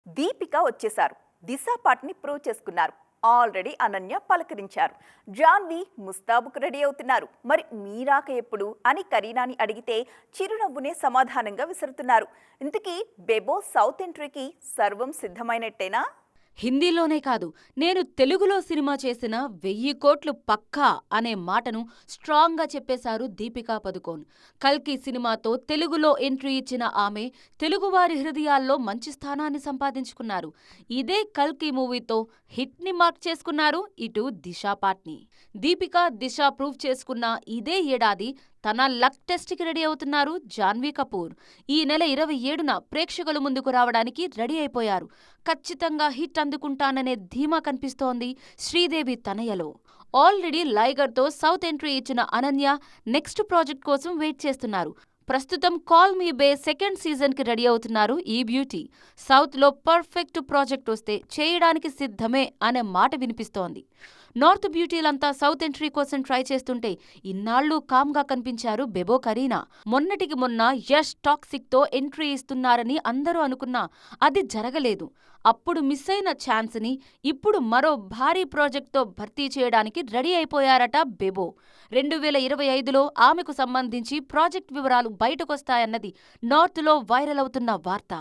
దీపిక వచ్చేశారు. దిశ పాటని ప్రూవ్ చేసుకున్నారు. ఆల్రెడీ అనన్య పలకరించారు. జాన్వి ముస్తాబుకు రెడీ అవుతున్నారు. మరి మీరాక ఎప్పుడు అని కరీనాని అడిగితే చిరునవ్వునే సమాధానంగా విసురుతున్నారు. ఇంతకీ బెబో సౌత్ ఎంట్రీకి సర్వం సిద్ధమైనట్టేనా? హిందీలోనే కాదు, నేను తెలుగులో సినిమా చేసిన 1000 కోట్లు పక్కా అనే మాటను స్ట్రాంగ్గా చెప్పేశారు దీపికా పదుకోన్. కల్కి సినిమాతో తెలుగులో ఎంట్రీ ఇచ్చిన ఆమె తెలుగువారి హృదయాల్లో మంచి స్థానాన్ని సంపాదించుకున్నారు. ఇదే కల్కి మూవీతో హిట్ని మార్క్ చేసుకున్నారు ఇటు దిశా పాట్ని. దీపిక, దిశ ప్రూవ్ చేసుకున్న ఇదే ఏడాది తన లక్ టెస్ట్కి రెడీ అవుతున్నారు జాన్వీ కపూర్. ఈ నెల 27న ప్రేక్షకుల ముందుకు రావడానికి రెడీ అయిపోయారు. ఖచ్చితంగా హిట్ అందుకుంటాననే ధీమా కనిపిస్తోంది శ్రీదేవి తనయలో. ఆల్రెడీ లైగర్తో సౌత్ ఎంట్రీ ఇచ్చిన అనన్య నెక్స్ట్ ప్రాజెక్ట్ కోసం వెయిట్ చేస్తున్నారు. ప్రస్తుతం కాల్ మీ బే సెకండ్ సీజన్కి రెడీ అవుతున్నారు ఈ బ్యూటీ. సౌత్లో పర్ఫెక్ట్ ప్రాజెక్ట్ వస్తే చేయడానికి సిద్ధమే అనే మాట వినిపిస్తోంది. నార్త్ బ్యూటీలంతా సౌత్ ఎంట్రీ కోసం ట్రై చేస్తుంటే ఇన్నాళ్లు కామ్గా కనిపించారు బెబో కరీనా. మొన్నటికి మొన్న యష్ టాక్సిక్తో ఎంట్రీ ఇస్తున్నారని అందరూ అనుకున్నా అది జరగలేదు. అప్పుడు మిస్ అయిన ఛాన్స్ని ఇప్పుడు మరో భారీ ప్రాజెక్ట్తో భర్తీ చేయడానికి రెడీ అయిపోయారట బెబో. 2025లో ఆమెకు సంబంధించి ప్రాజెక్ట్ వివరాలు బయటకొస్తాయన్నది నార్త్లో వైరల్ అవుతున్న వార్త.